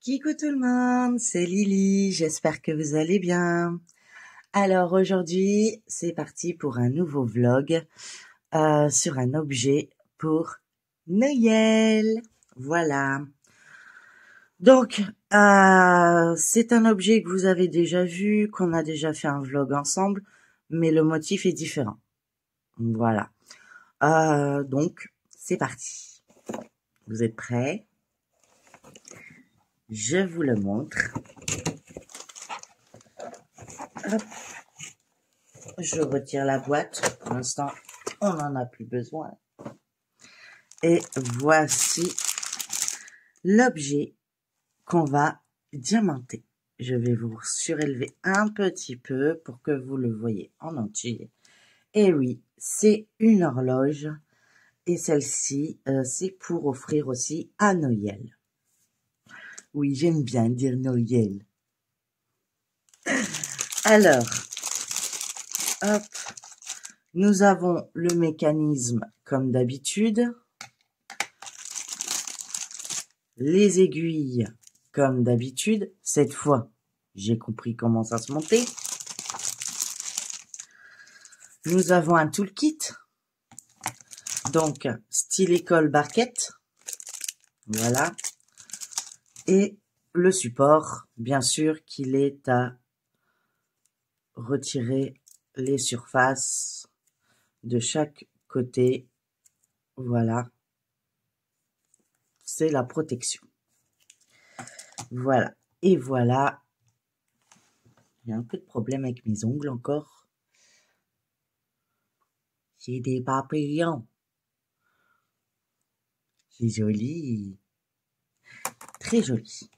Coucou tout le monde, c'est Lily, j'espère que vous allez bien. Alors aujourd'hui, c'est parti pour un nouveau vlog sur un objet pour Noël. Voilà. Donc, c'est un objet que vous avez déjà vu, qu'on a déjà fait un vlog ensemble, mais le motif est différent. Voilà. Donc, c'est parti. Vous êtes prêts? Je vous le montre. Hop. Je retire la boîte. Pour l'instant, on n'en a plus besoin. Et voici l'objet qu'on va diamanter. Je vais vous surélever un petit peu pour que vous le voyez en entier. Et oui, c'est une horloge. Et celle-ci, c'est pour offrir aussi à Noël. Oui, j'aime bien dire Noël. Alors, hop, nous avons le mécanisme comme d'habitude. Les aiguilles comme d'habitude. Cette fois, j'ai compris comment ça se montait. Nous avons un toolkit. Donc, stylet colle barquette. Voilà. Et le support, bien sûr qu'il est à retirer les surfaces de chaque côté. Voilà. C'est la protection. Voilà. Et voilà. Il y a un peu de problème avec mes ongles encore. J'ai des papillons. C'est joli. Très joli.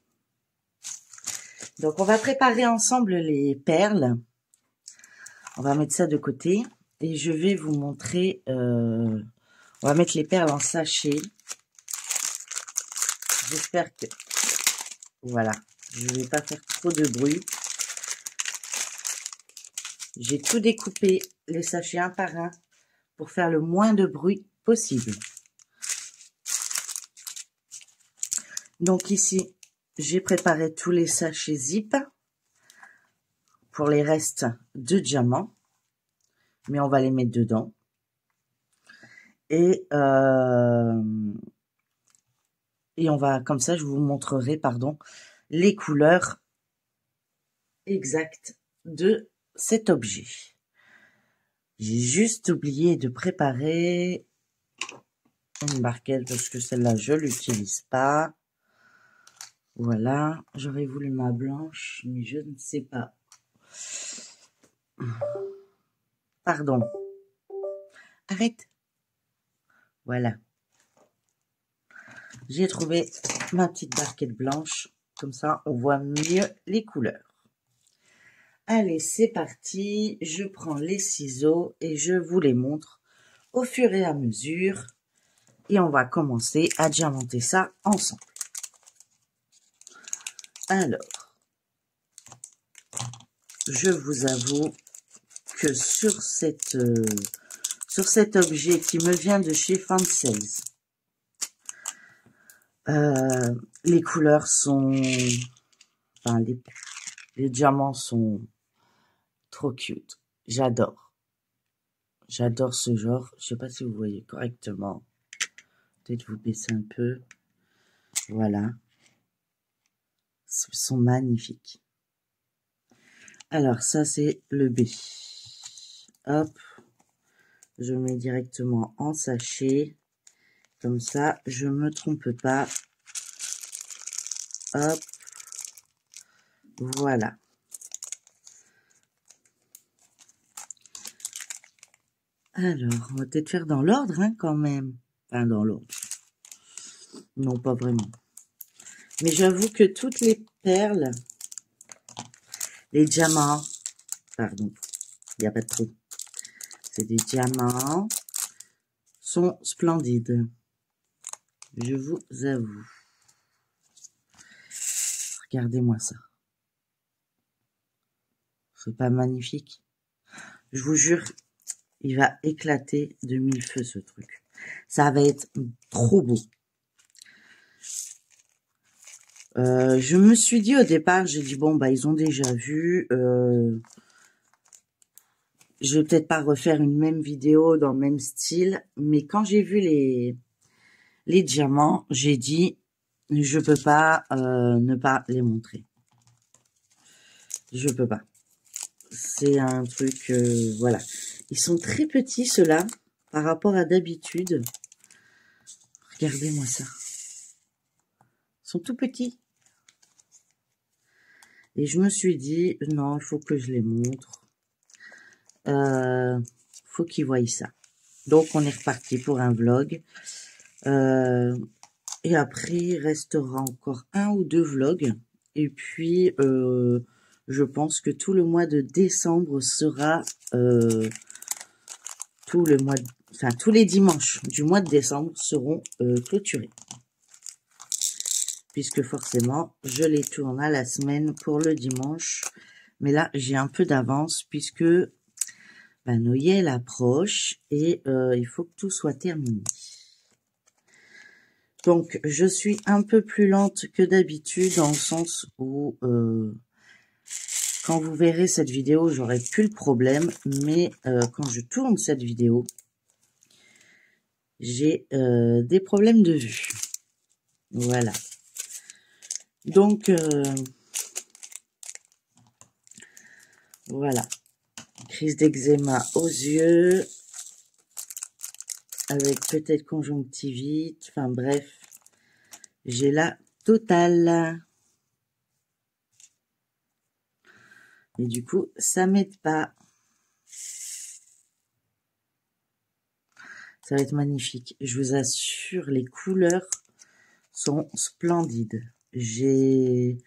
Donc, on va préparer ensemble les perles. On va mettre ça de côté. Et je vais vous montrer... on va mettre les perles en sachet. J'espère que... Voilà. Je ne vais pas faire trop de bruit. J'ai tout découpé, les sachets un par un, pour faire le moins de bruit possible. Donc ici, j'ai préparé tous les sachets zip pour les restes de diamants. Mais on va les mettre dedans. Et on va, comme ça, je vous montrerai, pardon, les couleurs exactes de cet objet. J'ai juste oublié de préparer une barquette parce que celle-là, je l'utilise pas. Voilà, j'aurais voulu ma blanche, mais je ne sais pas. Pardon. Arrête. Voilà. J'ai trouvé ma petite barquette blanche. Comme ça, on voit mieux les couleurs. Allez, c'est parti. Je prends les ciseaux et je vous les montre au fur et à mesure. Et on va commencer à diamanter ça ensemble. Alors, je vous avoue que sur cet objet qui me vient de chez Fancels, les couleurs sont... Enfin, les diamants sont trop cute. J'adore. J'adore ce genre. Je sais pas si vous voyez correctement. Peut-être vous baisser un peu. Voilà. Ils sont magnifiques. Alors, ça, c'est le B. Hop. Je mets directement en sachet. Comme ça, je me trompe pas. Hop. Voilà. Alors, on va peut-être faire dans l'ordre, hein, quand même. Enfin, dans l'ordre. Non, pas vraiment. Mais j'avoue que toutes les perles, les diamants, pardon, il n'y a pas de trou. C'est des diamants, sont splendides. Je vous avoue. Regardez-moi ça. C'est pas magnifique? Je vous jure, il va éclater de mille feux ce truc. Ça va être trop beau. Je me suis dit au départ, j'ai dit bon bah ils ont déjà vu, je vais peut-être pas refaire une même vidéo dans le même style, mais quand j'ai vu les diamants, j'ai dit je peux pas ne pas les montrer. Je peux pas. C'est un truc, voilà. Ils sont très petits ceux-là par rapport à d'habitude. Regardez-moi ça. Ils sont tout petits. Et je me suis dit non, il faut que je les montre. Faut qu'ils voient ça. Donc on est reparti pour un vlog. Et après, il restera encore un ou deux vlogs. Et puis, je pense que tout le mois de décembre sera tous les dimanches du mois de décembre seront clôturés. Puisque forcément, je les tourne à la semaine pour le dimanche. Mais là, j'ai un peu d'avance puisque Noël approche et il faut que tout soit terminé. Donc, je suis un peu plus lente que d'habitude dans le sens où quand vous verrez cette vidéo, j'aurai plus le problème. Mais quand je tourne cette vidéo, j'ai des problèmes de vue. Voilà. Donc, voilà. Crise d'eczéma aux yeux, avec peut-être conjonctivite. Enfin bref, j'ai la totale. Et du coup, ça m'aide pas. Ça va être magnifique. Je vous assure, les couleurs sont splendides. J'ai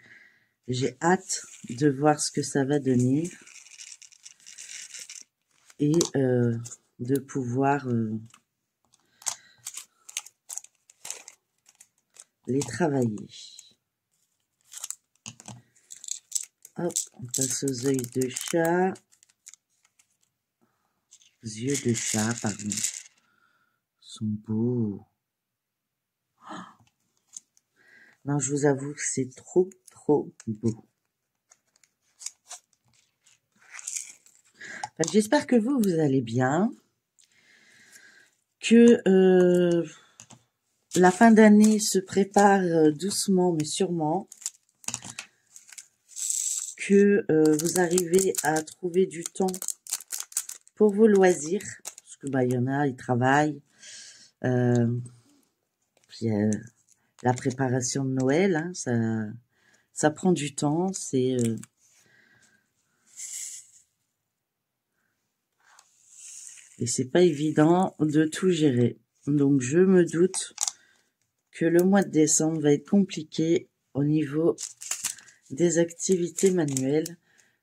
hâte de voir ce que ça va donner. Et de pouvoir les travailler. Hop, on passe aux yeux de chat. Yeux de chat, pardon. Sont beaux. Non, je vous avoue que c'est trop, trop beau. Enfin, j'espère que vous allez bien. Que la fin d'année se prépare doucement mais sûrement. Que vous arrivez à trouver du temps pour vos loisirs. Parce que il y en a, ils travaillent. Puis la préparation de Noël, hein, ça prend du temps. Et c'est pas évident de tout gérer. Donc je me doute que le mois de décembre va être compliqué au niveau des activités manuelles.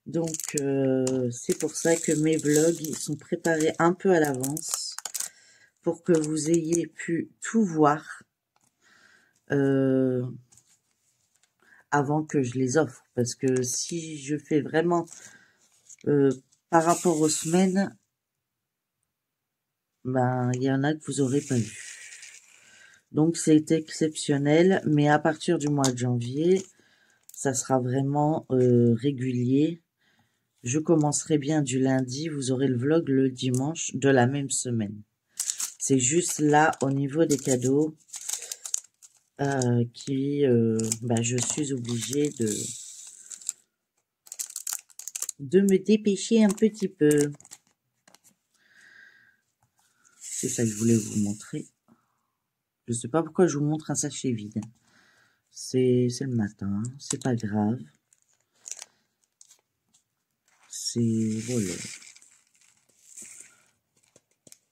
Donc c'est pour ça que mes vlogs ils sont préparés un peu à l'avance pour que vous ayez pu tout voir avant que je les offre. Parce que si je fais vraiment par rapport aux semaines, il y en a que vous aurez pas vu. Donc c'est exceptionnel, mais à partir du mois de janvier, ça sera vraiment régulier. Je commencerai bien du lundi, vous aurez le vlog le dimanche de la même semaine. C'est juste là, au niveau des cadeaux, je suis obligée de me dépêcher un petit peu. C'est ça que je voulais vous montrer. Je sais pas pourquoi je vous montre un sachet vide. C'est le matin, c'est pas grave. Voilà.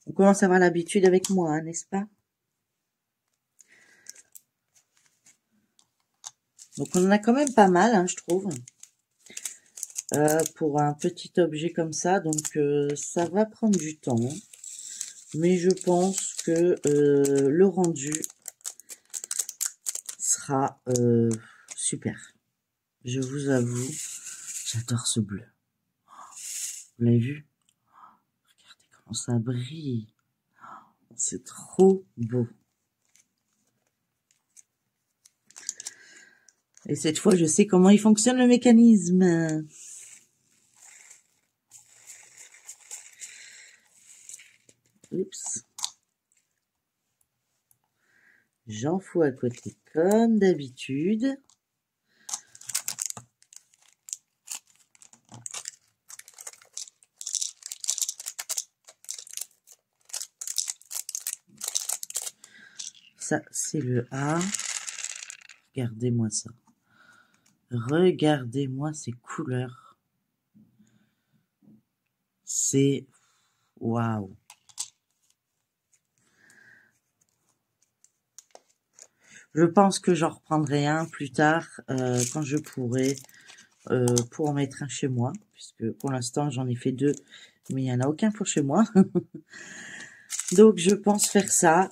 On commence à avoir l'habitude avec moi, hein, n'est-ce pas? Donc on en a quand même pas mal, hein, je trouve. Pour un petit objet comme ça. Donc ça va prendre du temps. Mais je pense que le rendu sera super. Je vous avoue, j'adore ce bleu. Vous l'avez vu? Regardez comment ça brille. C'est trop beau. Et cette fois, je sais comment il fonctionne le mécanisme. Oups. J'en fous à côté comme d'habitude. Ça, c'est le A. Regardez-moi ça. Regardez-moi ces couleurs. C'est... Waouh. Je pense que j'en reprendrai un plus tard quand je pourrai pour en mettre un chez moi. Puisque pour l'instant, j'en ai fait 2. Mais il n'y en a aucun pour chez moi. Donc, je pense faire ça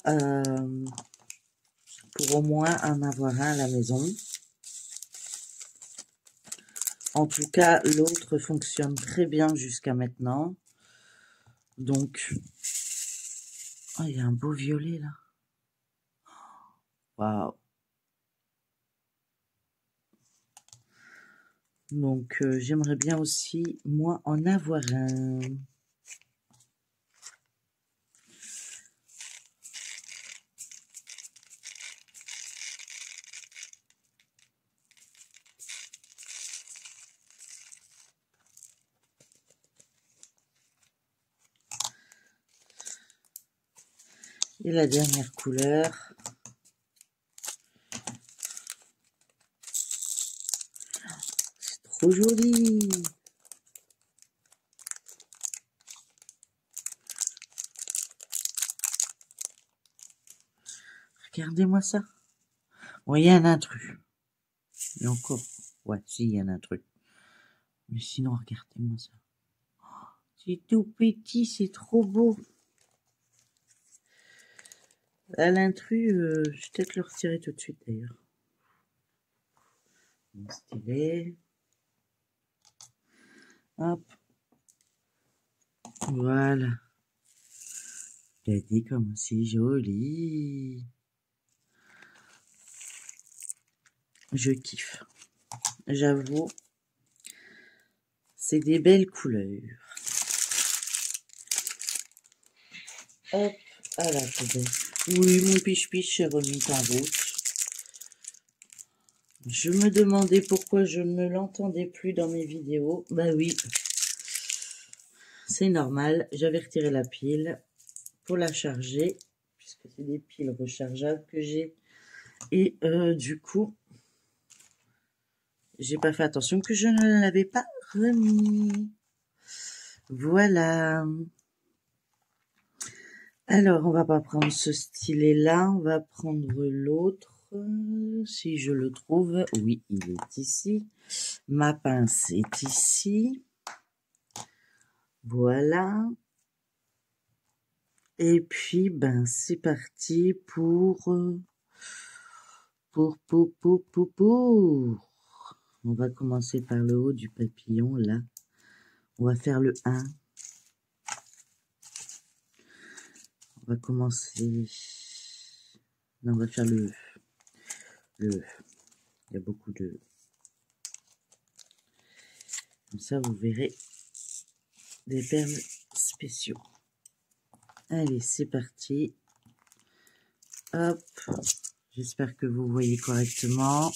pour au moins en avoir un à la maison. En tout cas, l'autre fonctionne très bien jusqu'à maintenant. Donc, oh, il y a un beau violet là. Waouh. Donc, j'aimerais bien aussi, moi, en avoir un. Et la dernière couleur. C'est trop joli. Regardez-moi ça. Bon, il y a un intrus. Et encore. Ouais, si, il y a un intrus. Mais sinon, regardez-moi ça. C'est tout petit, c'est trop beau. À l'intrus, je vais peut-être le retirer tout de suite d'ailleurs. Stylé. Hop. Voilà. J'ai dit comme c'est joli. Je kiffe. J'avoue. C'est des belles couleurs. Hop. À la poubelle. Oui, mon piche-piche est remis en route. Je me demandais pourquoi je ne l'entendais plus dans mes vidéos. Bah oui. C'est normal. J'avais retiré la pile pour la charger. Puisque c'est des piles rechargeables que j'ai. Et du coup, j'ai pas fait attention que je ne l'avais pas remis. Voilà. Alors, on va pas prendre ce stylet-là. On va prendre l'autre. Si je le trouve. Oui, il est ici. Ma pince est ici. Voilà. Et puis, ben, c'est parti pour... On va commencer par le haut du papillon, là. On va faire le 1. On va commencer... Non, on va faire le... Il y a beaucoup de... Comme ça, vous verrez des perles spéciaux. Allez, c'est parti. Hop. J'espère que vous voyez correctement.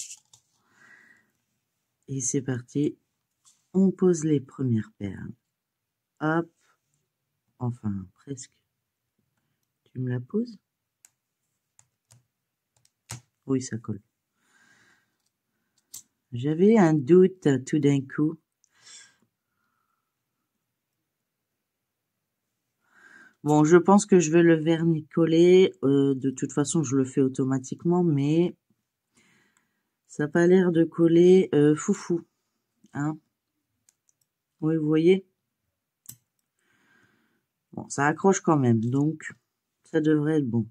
Et c'est parti. On pose les premières perles. Hop. Enfin, presque. Tu me la poses? Oui, ça colle. J'avais un doute tout d'un coup. Bon, je pense que je vais le vernicoller. De toute façon, je le fais automatiquement, mais ça n'a pas l'air de coller foufou. Hein? Oui, vous voyez? Bon, ça accroche quand même, donc ça devrait être bon.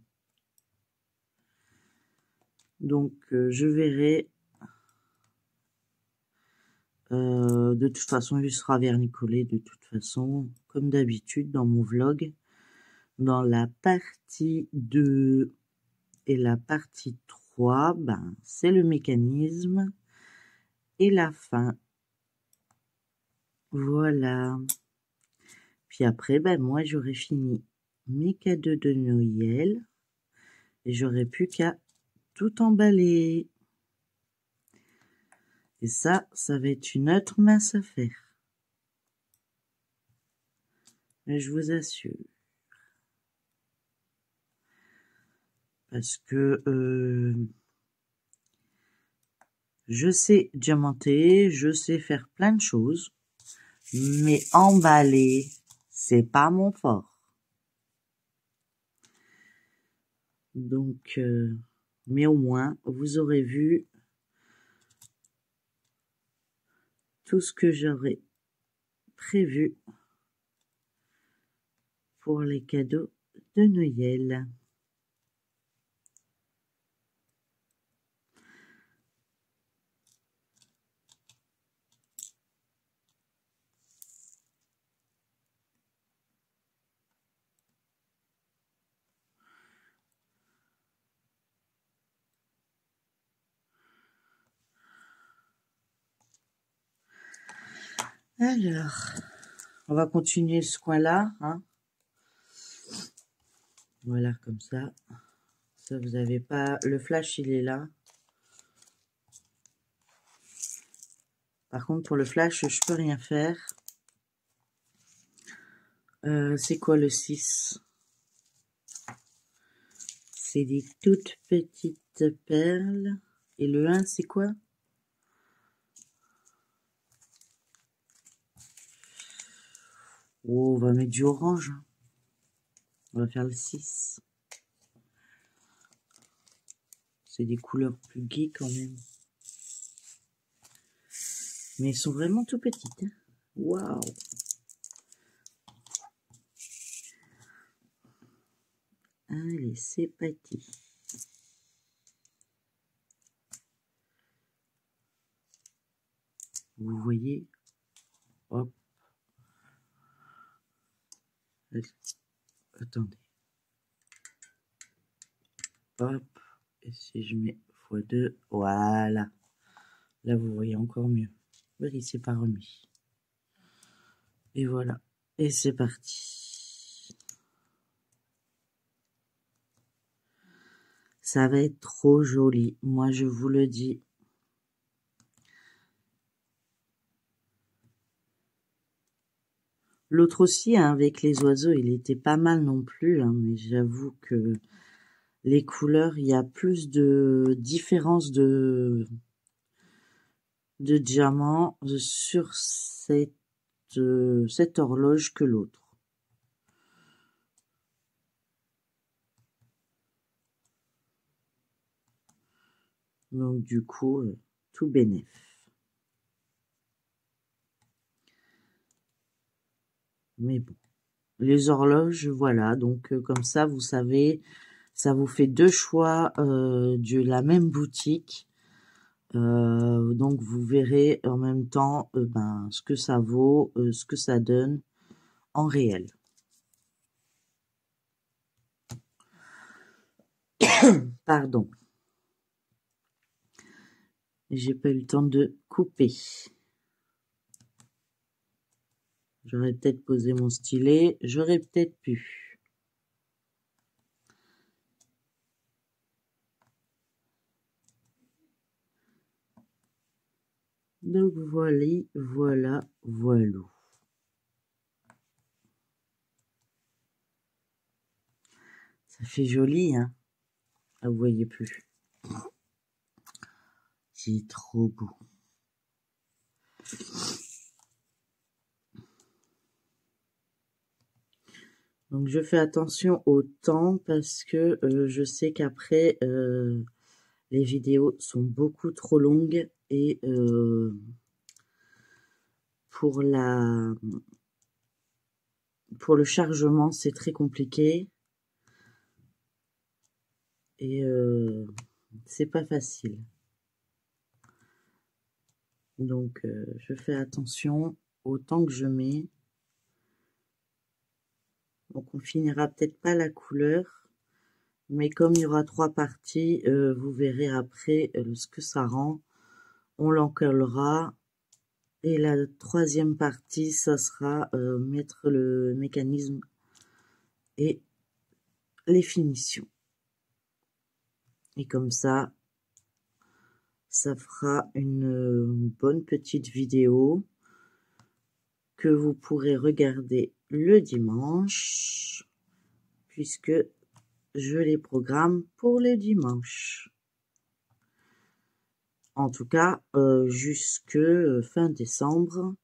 Donc, je verrai. De toute façon, il sera vernicolé de toute façon, comme d'habitude dans mon vlog. Dans la partie 2 et la partie 3, ben, c'est le mécanisme. et la fin. Voilà. Puis après, ben moi, j'aurais fini mes cadeaux de Noël et j'aurais plus qu'à tout emballer. Et ça va être une autre mince affaire. Mais je vous assure. Parce que je sais diamanter, je sais faire plein de choses, mais emballer, c'est pas mon fort. Donc, mais au moins, vous aurez vu tout ce que j'aurais prévu pour les cadeaux de Noël. Alors, on va continuer ce coin-là, hein. Voilà, comme ça. Ça, vous avez pas... Le flash, il est là. Par contre, pour le flash, je peux rien faire. C'est quoi le 6? C'est des toutes petites perles. Et le 1, c'est quoi? Oh, on va mettre du orange. On va faire le 6. C'est des couleurs plus gaies quand même. Mais elles sont vraiment tout petites. Hein. Waouh! Allez, c'est parti. Vous voyez? Hop. Attendez. Hop. Et si je mets x2, voilà. Là, vous voyez encore mieux. Oui, c'est pas remis. Et voilà. Et c'est parti. Ça va être trop joli. Moi, je vous le dis. L'autre aussi, hein, avec les oiseaux, il était pas mal non plus. Hein, mais j'avoue que les couleurs, il y a plus de différence de diamants sur cette horloge que l'autre. Donc du coup, tout bénef. Mais bon, les horloges, voilà. Donc comme ça, vous savez, ça vous fait deux choix de la même boutique. Donc vous verrez en même temps ce que ça vaut, ce que ça donne en réel. Pardon. J'ai pas eu le temps de couper. J'aurais peut-être posé mon stylet, j'aurais peut-être pu. Donc voilà. Ça fait joli, hein. Ah, vous voyez plus. C'est trop beau. Donc je fais attention au temps parce que je sais qu'après les vidéos sont beaucoup trop longues et pour le chargement c'est très compliqué et c'est pas facile. Donc je fais attention au temps que je mets. Donc on finira peut-être pas la couleur, mais comme il y aura 3 parties, vous verrez après ce que ça rend. on l'encollera. Et la troisième partie, ça sera mettre le mécanisme et les finitions. Et comme ça fera une bonne petite vidéo que vous pourrez regarder le dimanche, puisque je les programme pour le dimanche. En tout cas, jusque fin décembre.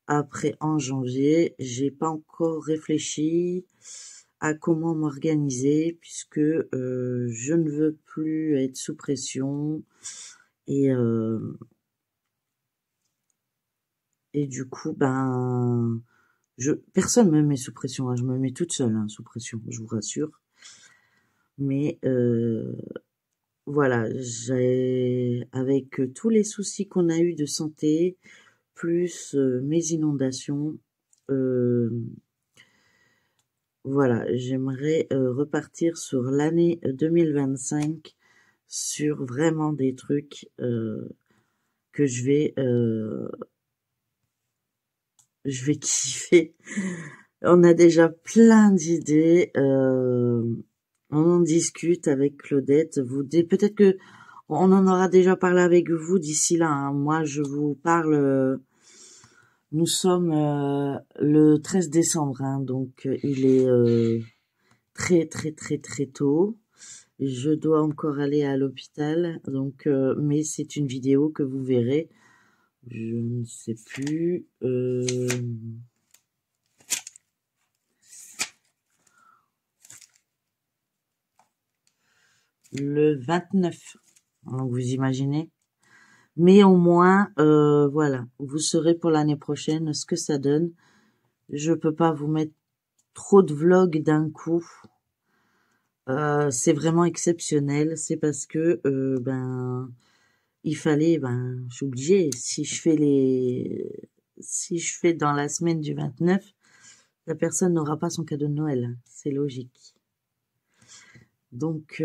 Après, en janvier, j'ai pas encore réfléchi à comment m'organiser, puisque je ne veux plus être sous pression et du coup, ben, personne me met sous pression, hein, je me mets toute seule sous pression, je vous rassure. Mais voilà, avec tous les soucis qu'on a eu de santé, plus mes inondations, voilà, j'aimerais repartir sur l'année 2025 sur vraiment des trucs que je vais kiffer. On a déjà plein d'idées. On en discute avec Claudette. Peut-être que on en aura déjà parlé avec vous d'ici là. Hein. Moi, je vous parle. Nous sommes le 13 décembre, hein, donc il est très très très très tôt. Je dois encore aller à l'hôpital, donc mais c'est une vidéo que vous verrez. Je ne sais plus. Le 29. Donc vous imaginez. Mais au moins, voilà, vous saurez pour l'année prochaine ce que ça donne. Je peux pas vous mettre trop de vlogs d'un coup. C'est vraiment exceptionnel. C'est parce que il fallait, je suis obligée. Si je fais dans la semaine du 29, la personne n'aura pas son cadeau de Noël. C'est logique. Donc,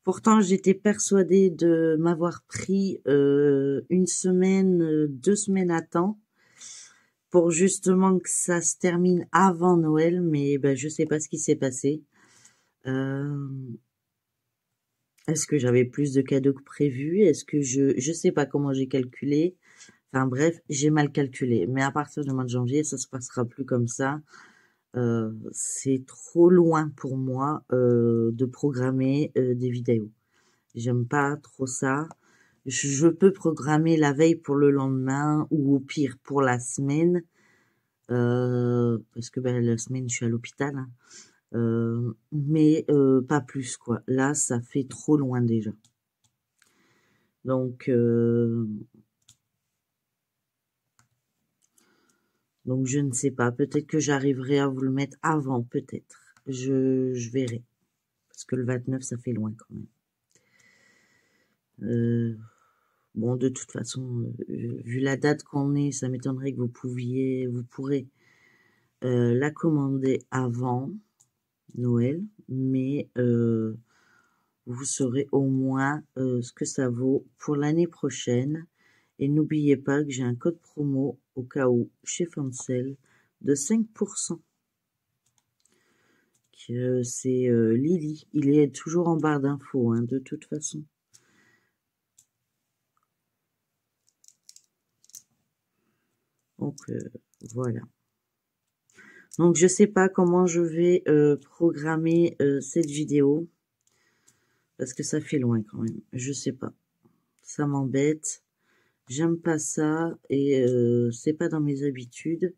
pourtant, j'étais persuadée de m'avoir pris 1 semaine, 2 semaines à temps pour justement que ça se termine avant Noël, mais je sais pas ce qui s'est passé. Est-ce que j'avais plus de cadeaux que prévu? Est-ce que je sais pas comment j'ai calculé. Enfin bref, j'ai mal calculé. Mais à partir du mois de janvier, ça se passera plus comme ça. C'est trop loin pour moi de programmer des vidéos. J'aime pas trop ça. Je peux programmer la veille pour le lendemain ou au pire pour la semaine. Parce que la semaine je suis à l'hôpital. Hein. Mais pas plus quoi. Là, ça fait trop loin déjà. Donc je ne sais pas. Peut-être que j'arriverai à vous le mettre avant, peut-être. Je verrai. Parce que le 29, ça fait loin quand même. Bon, de toute façon, vu la date qu'on est, ça m'étonnerait que vous pourrez la commander avant Noël, mais vous saurez au moins ce que ça vaut pour l'année prochaine. Et n'oubliez pas que j'ai un code promo au cas où chez Fancel de 5%. C'est Lily. Il est toujours en barre d'infos, hein, de toute façon. Donc voilà. Donc je sais pas comment je vais programmer cette vidéo parce que ça fait loin quand même. Je sais pas. Ça m'embête. J'aime pas ça et c'est pas dans mes habitudes.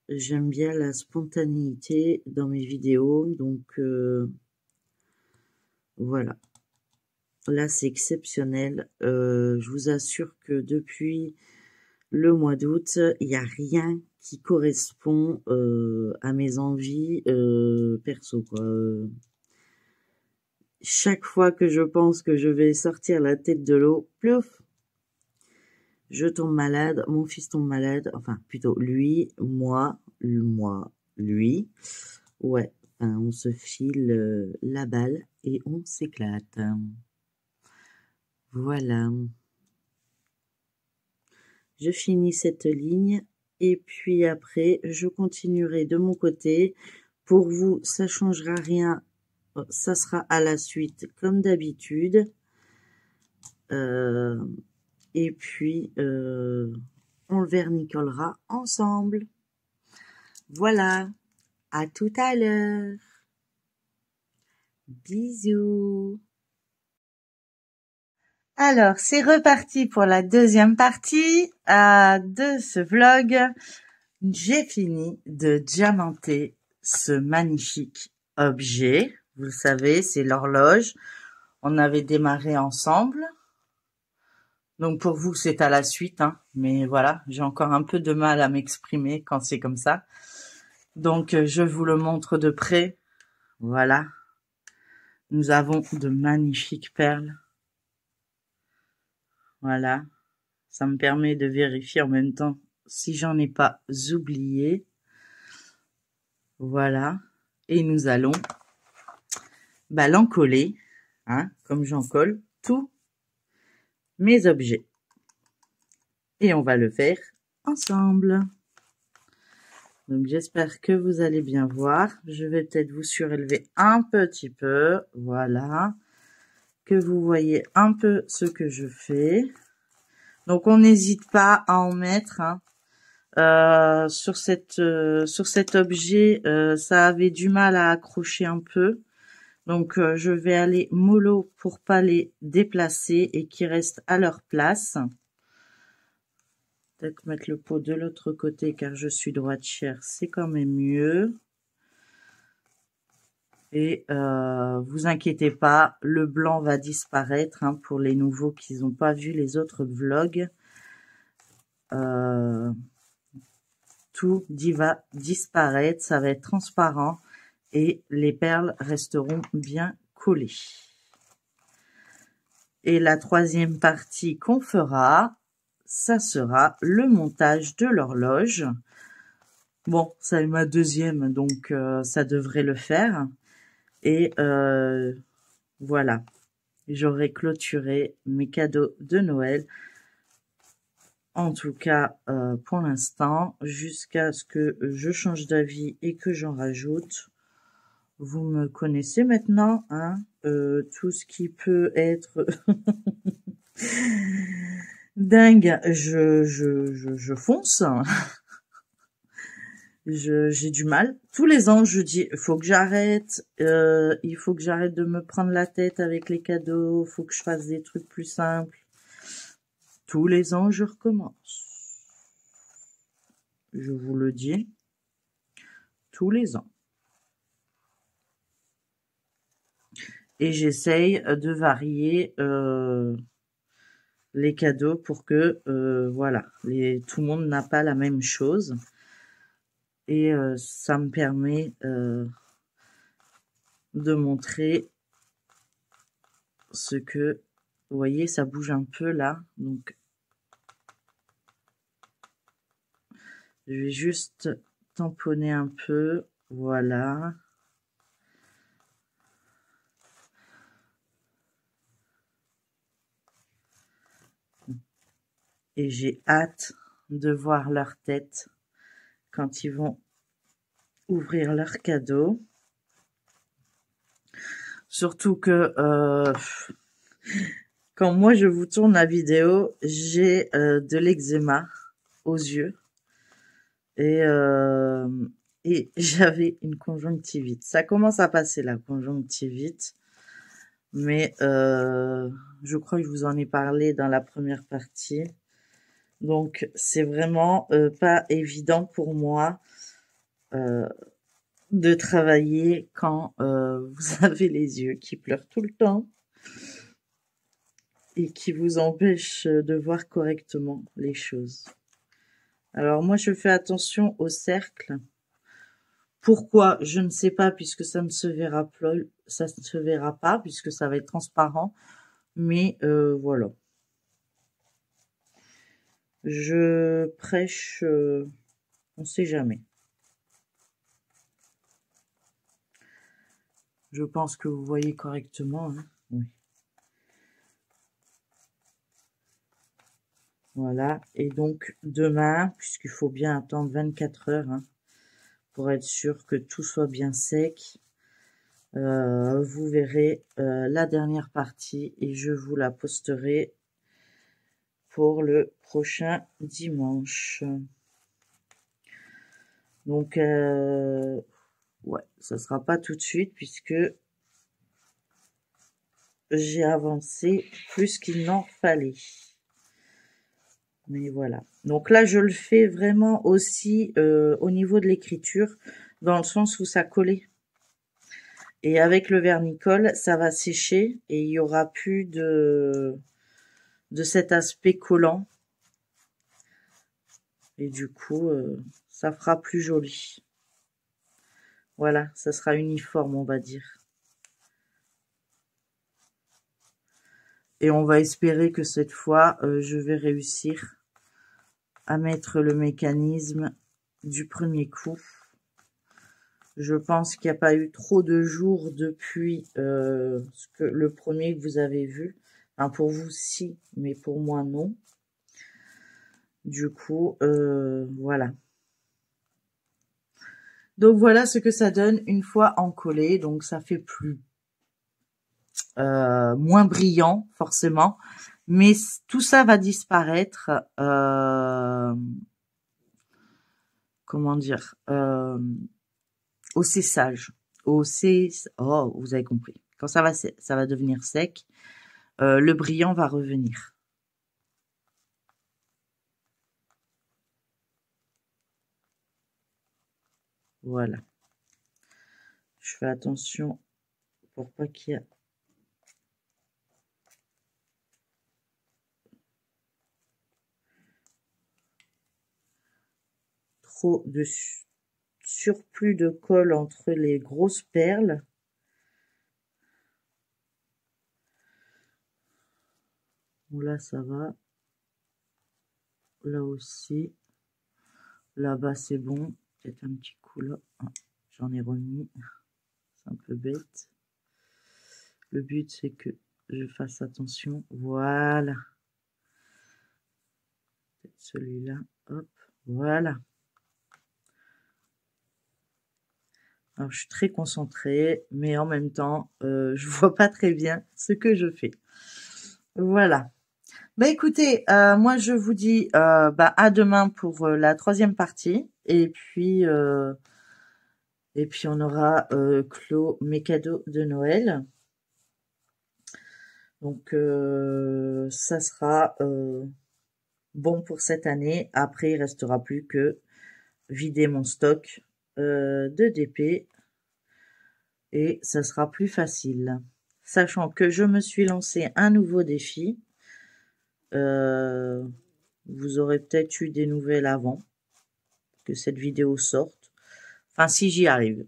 J'aime bien la spontanéité dans mes vidéos, donc voilà. Là, c'est exceptionnel. Je vous assure que depuis le mois d'août, il n'y a rien qui correspond à mes envies perso, quoi. Chaque fois que je pense que je vais sortir la tête de l'eau, plouf, je tombe malade, mon fils tombe malade, enfin plutôt lui, moi, lui. Ouais, on se file la balle et on s'éclate. Voilà. Je finis cette ligne et puis après, je continuerai de mon côté. Pour vous, ça changera rien. Ça sera à la suite comme d'habitude. Et puis, on le vernicolera ensemble. Voilà. À tout à l'heure. Bisous. Alors, c'est reparti pour la deuxième partie de ce vlog. J'ai fini de diamanter ce magnifique objet. Vous le savez, c'est l'horloge. On avait démarré ensemble. Donc pour vous, c'est à la suite, hein. Mais voilà, j'ai encore un peu de mal à m'exprimer quand c'est comme ça. Donc je vous le montre de près. Voilà. Nous avons de magnifiques perles. Voilà. Ça me permet de vérifier en même temps si j'en ai pas oublié. Voilà. Et nous allons l'encoller, hein, comme j'en colle tous mes objets. Et on va le faire ensemble. Donc j'espère que vous allez bien voir. Je vais peut-être vous surélever un petit peu. Voilà. Que vous voyez un peu ce que je fais. Donc on n'hésite pas à en mettre, hein. Sur cet objet, ça avait du mal à accrocher un peu. Donc je vais aller mollo pour pas les déplacer et qu'ils restent à leur place. Peut-être mettre le pot de l'autre côté car je suis droitière, c'est quand même mieux. Et vous inquiétez pas, le blanc va disparaître, hein, pour les nouveaux qui n'ont pas vu les autres vlogs. Tout va disparaître, ça va être transparent et les perles resteront bien collées. Et la troisième partie qu'on fera, ça sera le montage de l'horloge. Bon, ça est ma deuxième, donc ça devrait le faire. Et voilà, j'aurai clôturé mes cadeaux de Noël. En tout cas, pour l'instant, jusqu'à ce que je change d'avis et que j'en rajoute. Vous me connaissez maintenant, hein, tout ce qui peut être dingue, je fonce. J'ai du mal. Tous les ans, je dis, il faut que j'arrête. Il faut que j'arrête de me prendre la tête avec les cadeaux. Il faut que je fasse des trucs plus simples. Tous les ans, je recommence. Je vous le dis. Tous les ans. Et j'essaye de varier les cadeaux pour que, voilà, tout le monde n'a pas la même chose. Et ça me permet de montrer ce que, vous voyez, ça bouge un peu là. Donc, je vais juste tamponner un peu. Voilà. Et j'ai hâte de voir leur tête quand ils vont ouvrir leur cadeau. Surtout que quand moi je vous tourne la vidéo, j'ai de l'eczéma aux yeux et j'avais une conjonctivite. Ça commence à passer la conjonctivite, mais je crois que je vous en ai parlé dans la première partie. Donc c'est vraiment pas évident pour moi de travailler quand vous avez les yeux qui pleurent tout le temps et qui vous empêchent de voir correctement les choses. Alors moi je fais attention au cercle. Pourquoi? Je ne sais pas puisque ça ne se verra plus, ça ne se verra pas puisque ça va être transparent. Mais voilà. Je prêche, on sait jamais. Je pense que vous voyez correctement, hein. Oui. Voilà, et donc demain, puisqu'il faut bien attendre 24 heures hein, pour être sûr que tout soit bien sec, vous verrez la dernière partie et je vous la posterai pour le prochain dimanche. Donc, ouais, ça sera pas tout de suite puisque j'ai avancé plus qu'il n'en fallait. Mais voilà. Donc là, je le fais vraiment aussi au niveau de l'écriture, dans le sens où ça collait. Et avec le vernicole, ça va sécher et il y aura plus de cet aspect collant. Et du coup, ça fera plus joli. Voilà, ça sera uniforme, on va dire. Et on va espérer que cette fois, je vais réussir à mettre le mécanisme du premier coup. Je pense qu'il n'y a pas eu trop de jours depuis le premier que vous avez vu. Enfin, pour vous, si, mais pour moi, non. Du coup, voilà. Donc, voilà ce que ça donne une fois encollé. Donc, ça fait plus moins brillant, forcément. Mais tout ça va disparaître. Comment dire au séchage. Oh, vous avez compris. Quand ça va devenir sec, le brillant va revenir. Voilà. Je fais attention pour pas qu'il y ait trop de surplus de colle entre les grosses perles. Bon, là, ça va. Là aussi. Là-bas, c'est bon. Peut-être un petit coup là. Ah, j'en ai remis. C'est un peu bête. Le but, c'est que je fasse attention. Voilà. Celui-là. Hop. Voilà. Alors, je suis très concentrée, mais en même temps, je vois pas très bien ce que je fais. Voilà. Bah écoutez, moi je vous dis à demain pour la 3e partie, et puis on aura clos mes cadeaux de Noël. Donc ça sera bon pour cette année. Après, il restera plus que vider mon stock de DP. Et ça sera plus facile. Sachant que je me suis lancé un nouveau défi. Vous aurez peut-être eu des nouvelles avant que cette vidéo sorte. Enfin, si j'y arrive.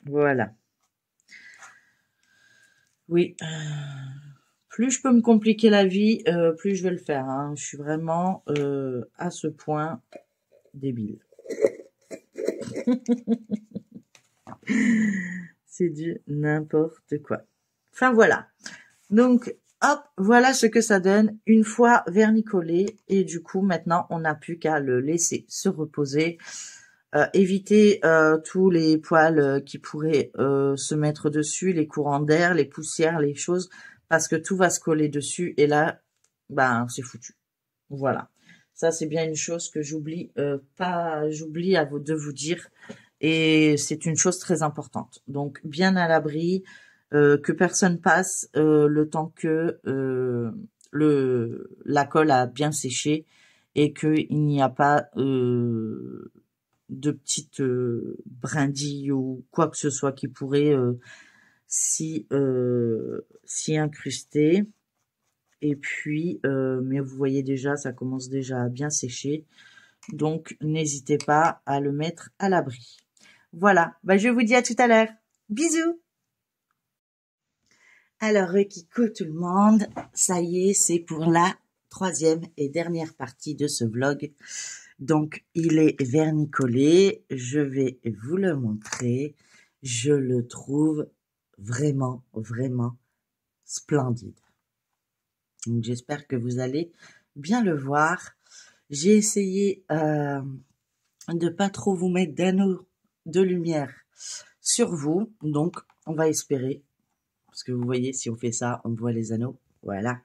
Voilà. Oui. Plus je peux me compliquer la vie, plus je vais le faire. Hein. Je suis vraiment à ce point débile. C'est du n'importe quoi. Enfin voilà. Donc hop, voilà ce que ça donne une fois vernicolé. Et du coup maintenant on n'a plus qu'à le laisser se reposer. Éviter tous les poils qui pourraient se mettre dessus, les courants d'air, les poussières, les choses, parce que tout va se coller dessus et là, ben c'est foutu. Voilà. Ça c'est bien une chose que j'oublie de vous dire, et c'est une chose très importante. Donc bien à l'abri, que personne passe le temps que la colle a bien séché et qu'il n'y a pas de petites brindilles ou quoi que ce soit qui pourrait s'y incruster. Et puis, mais vous voyez déjà, ça commence déjà à bien sécher. Donc, n'hésitez pas à le mettre à l'abri. Voilà, je vous dis à tout à l'heure. Bisous! Alors, Kiko tout le monde, ça y est, c'est pour la 3e et dernière partie de ce vlog. Donc, il est vernicolé. Je vais vous le montrer. Je le trouve vraiment, vraiment splendide. Donc, j'espère que vous allez bien le voir. J'ai essayé de pas trop vous mettre d'anneaux de lumière sur vous, donc on va espérer, parce que vous voyez, si on fait ça, on voit les anneaux, voilà.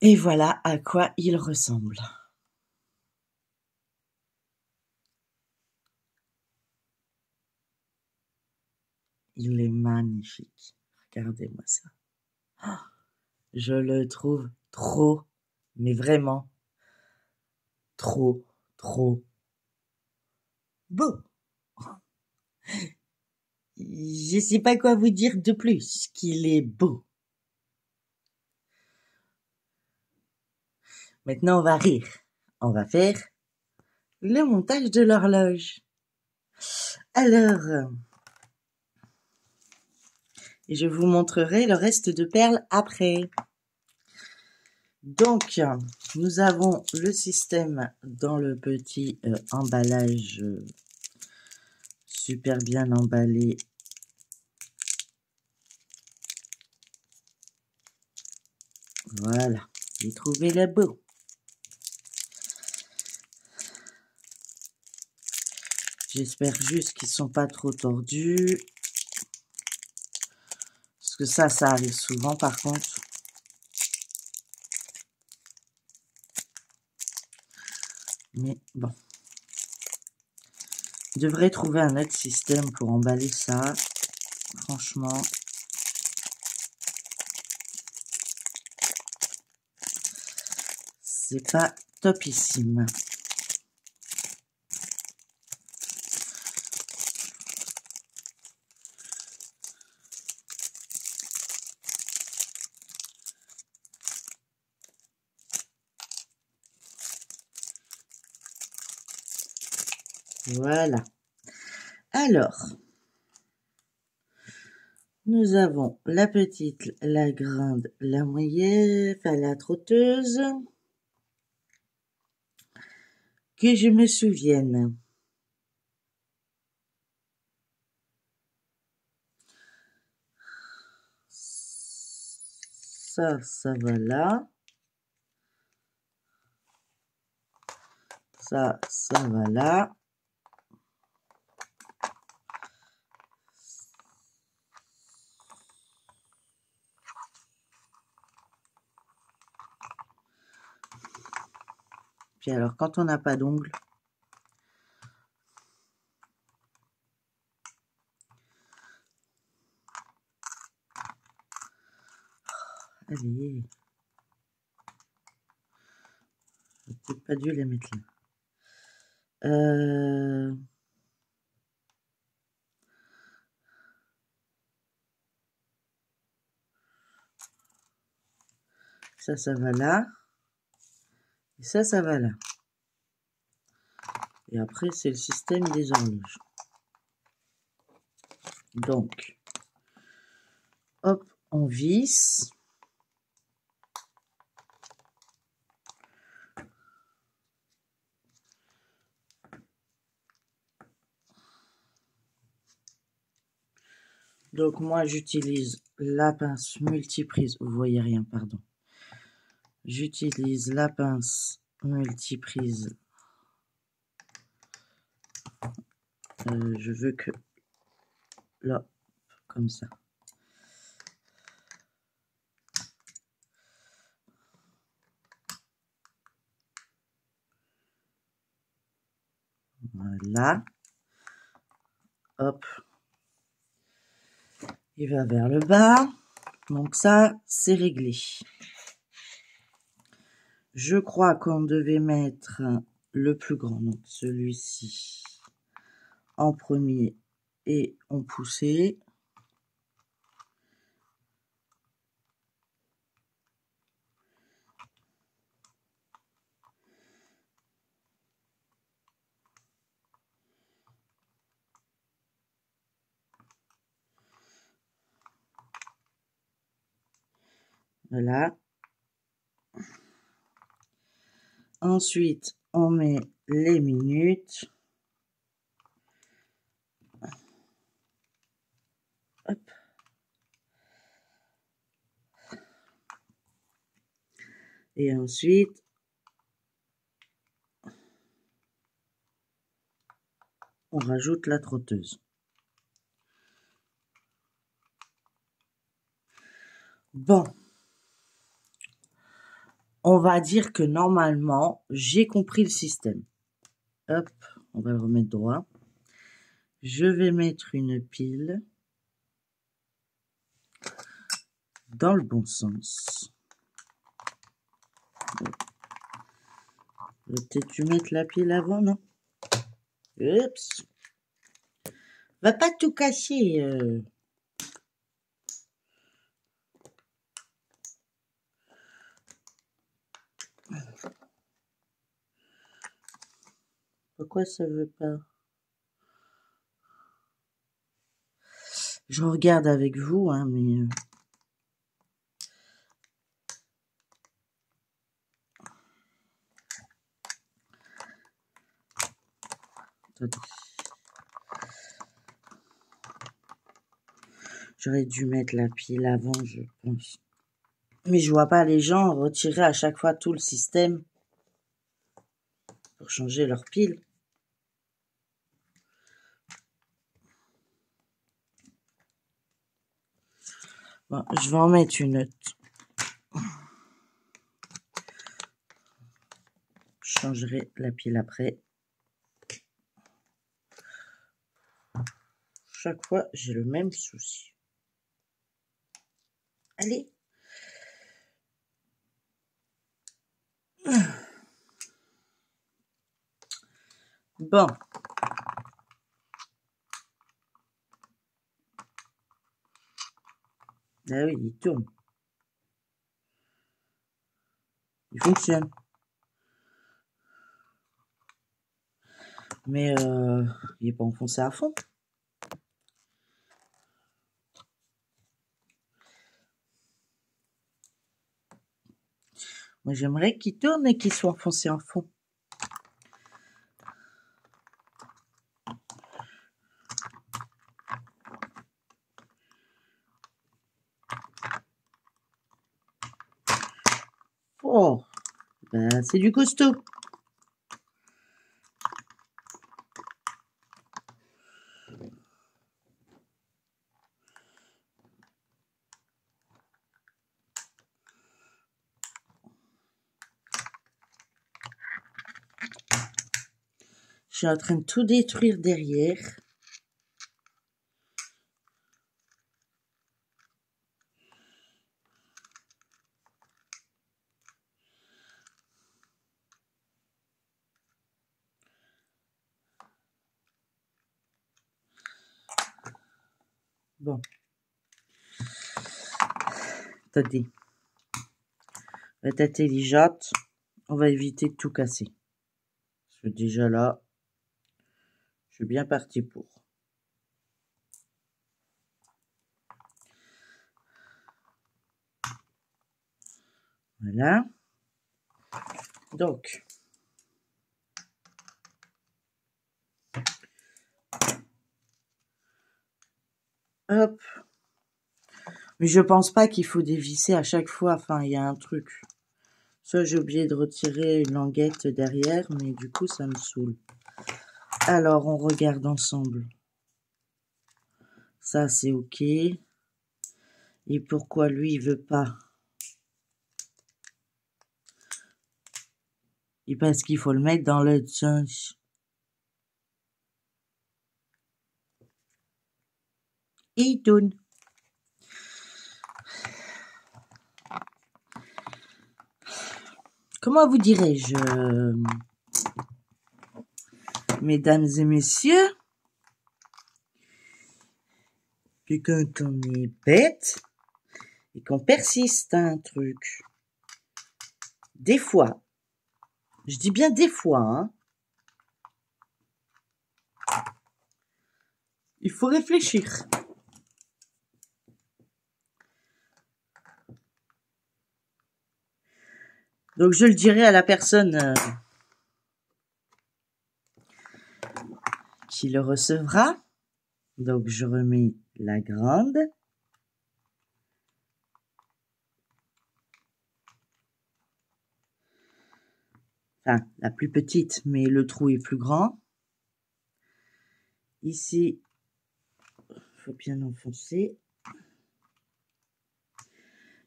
Et voilà à quoi il ressemble. Il est magnifique. Regardez-moi ça. Je le trouve trop, mais vraiment trop, trop beau. Je sais pas quoi vous dire de plus qu'il est beau. Maintenant, on va rire. On va faire le montage de l'horloge. Alors, je vous montrerai le reste de perles après. Donc, nous avons le système dans le petit emballage super bien emballé. Voilà, j'ai trouvé le beau. J'espère juste qu'ils sont pas trop tordus. Parce que ça arrive souvent par contre. Mais bon. Je devrais trouver un autre système pour emballer ça. Franchement. C'est pas topissime. Voilà. Alors, nous avons la petite, la grande, la moyenne, enfin la trotteuse. Que je me souvienne. Ça va là. Ça va là. Puis alors, quand on n'a pas d'ongles, allez, j'ai peut-être pas dû les mettre là. Ça va là. Et ça va là. Et après, c'est le système des horloges. Donc, hop, on visse. Donc, moi, j'utilise la pince multiprise. Vous voyez rien, pardon. J'utilise la pince multiprise. Je veux que là, comme ça. Voilà. Hop. Il va vers le bas. Donc ça, c'est réglé. Je crois qu'on devait mettre le plus grand, donc celui-ci, en premier et on poussait. Voilà. Ensuite, on met les minutes. Hop. Et ensuite, on rajoute la trotteuse. Bon. On va dire que normalement, j'ai compris le système. Hop, on va le remettre droit. Je vais mettre une pile dans le bon sens. Peut-être tu mettre la pile avant, non? Oups. Va pas tout casser. Pourquoi ça veut pas? Je regarde avec vous, hein, mais... Attendez. J'aurais dû mettre la pile avant, je pense. Mais je vois pas les gens retirer à chaque fois tout le système pour changer leur pile. Bon, je vais en mettre une autre. Je changerai la pile après. Chaque fois, j'ai le même souci. Allez. Bon. Ah oui, il tourne. Il fonctionne. Mais il n'est pas enfoncé à fond. Moi, j'aimerais qu'il tourne et qu'il soit enfoncé à fond. Oh, ben, c'est du costaud. Je suis en train de tout détruire derrière. Bon. Attendez. On va être intelligente. On va éviter de tout casser. Parce que déjà là, je suis bien parti pour. Voilà. Donc. Hop. Mais je pense pas qu'il faut dévisser à chaque fois. Enfin, il y a un truc. Soit j'ai oublié de retirer une languette derrière, mais du coup, ça me saoule. Alors, on regarde ensemble. Ça, c'est OK. Et pourquoi lui, il veut pas? Et parce qu'il faut le mettre dans l'autre sens. Et il tourne. Comment vous dirais-je, mesdames et messieurs, que quand on est bête et qu'on persiste à un truc, des fois, je dis bien des fois, hein, il faut réfléchir. Donc je le dirai à la personne qui le recevra. Donc je remets la grande. Enfin, la plus petite, mais le trou est plus grand. Ici, il faut bien enfoncer.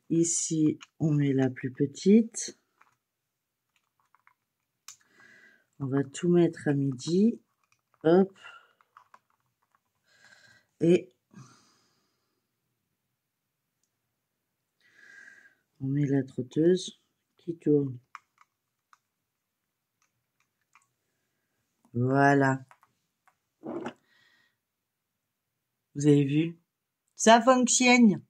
Ici, on met la plus petite. On va tout mettre à midi. Hop. Et on met la trotteuse qui tourne. Voilà. Vous avez vu? Ça fonctionne.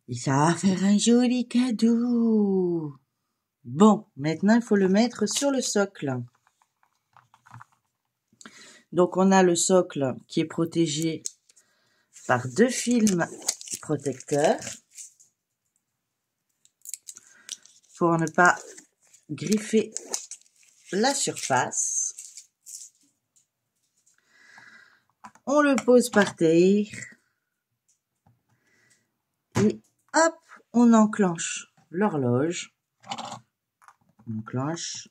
Et ça va faire un joli cadeau. Bon, maintenant, il faut le mettre sur le socle. Donc, on a le socle qui est protégé par 2 films protecteurs pour ne pas griffer la surface. On le pose par terre et hop, on enclenche l'horloge. On enclenche.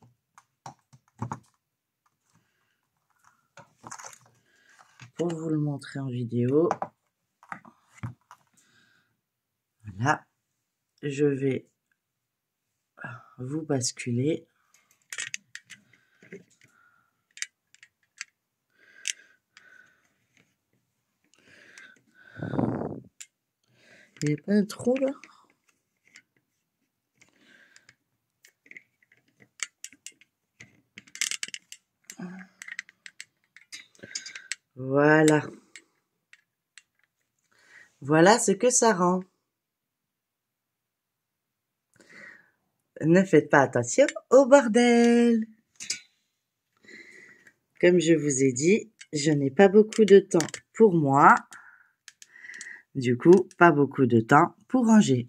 Pour vous le montrer en vidéo. Voilà. Je vais vous basculer. Il n'y a pas un trou là? Voilà. Voilà ce que ça rend. Ne faites pas attention au bordel. Comme je vous ai dit, je n'ai pas beaucoup de temps pour moi. Du coup, pas beaucoup de temps pour ranger.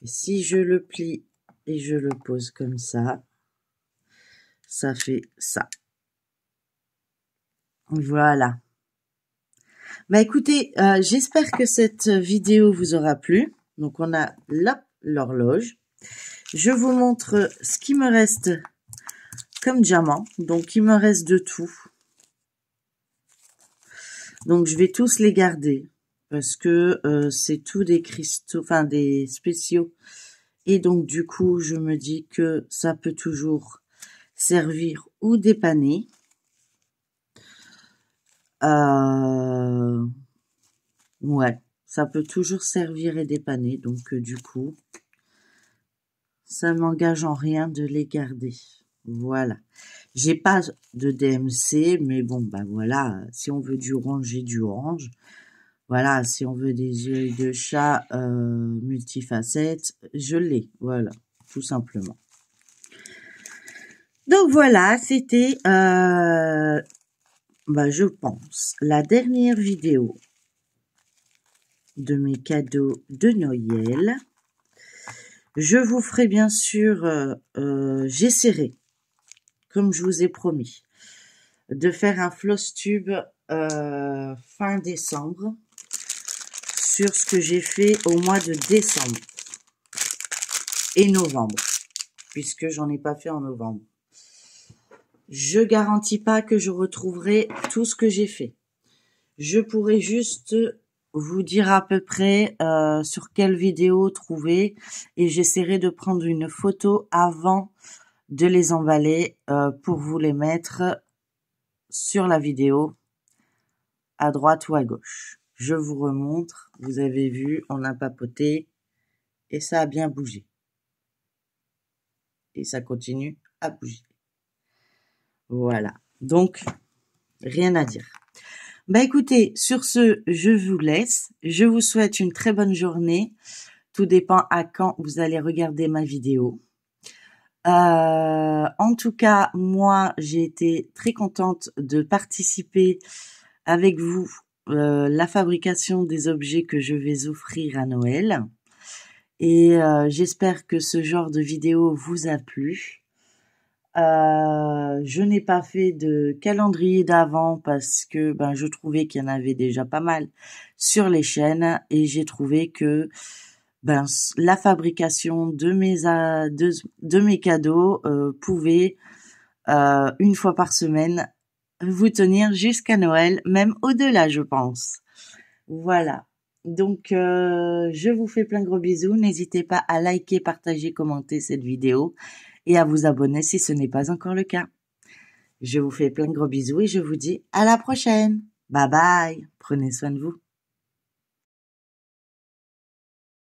Et si je le plie et je le pose comme ça fait ça. Voilà. Bah écoutez, j'espère que cette vidéo vous aura plu. Donc on a l'horloge. Je vous montre ce qui me reste comme diamant. Donc il me reste de tout. Donc je vais tous les garder parce que c'est tout des cristaux, enfin des spéciaux. Et donc du coup, je me dis que ça peut toujours servir ou dépanner. Ouais, ça peut toujours servir et dépanner. Donc du coup, ça m'engage en rien de les garder. Voilà. J'ai pas de DMC, mais bon, bah voilà. Si on veut du orange, j'ai du orange. Voilà, si on veut des yeux de chat multifacettes, je l'ai. Voilà, tout simplement. Donc voilà, c'était, je pense, la dernière vidéo de mes cadeaux de Noël. Je vous ferai bien sûr, j'essaierai, comme je vous ai promis, de faire un floss tube fin décembre sur ce que j'ai fait au mois de décembre et novembre, puisque j'en ai pas fait en novembre. Je garantis pas que je retrouverai tout ce que j'ai fait. Je pourrais juste vous dire à peu près sur quelle vidéo trouver et j'essaierai de prendre une photo avant de les emballer pour vous les mettre sur la vidéo à droite ou à gauche. Je vous remontre, vous avez vu, on a papoté et ça a bien bougé. Et ça continue à bouger. Voilà, donc rien à dire. Bah écoutez, sur ce, je vous laisse. Je vous souhaite une très bonne journée. Tout dépend à quand vous allez regarder ma vidéo. En tout cas, moi, j'ai été très contente de participer avec vous la fabrication des objets que je vais offrir à Noël. Et j'espère que ce genre de vidéo vous a plu. Je n'ai pas fait de calendrier d'avant parce que je trouvais qu'il y en avait déjà pas mal sur les chaînes et j'ai trouvé que la fabrication de mes cadeaux pouvait une fois par semaine vous tenir jusqu'à Noël, même au-delà, je pense. Voilà. Donc, je vous fais plein de gros bisous. N'hésitez pas à liker, partager, commenter cette vidéo et à vous abonner si ce n'est pas encore le cas. Je vous fais plein de gros bisous et je vous dis à la prochaine. Bye bye. Prenez soin de vous.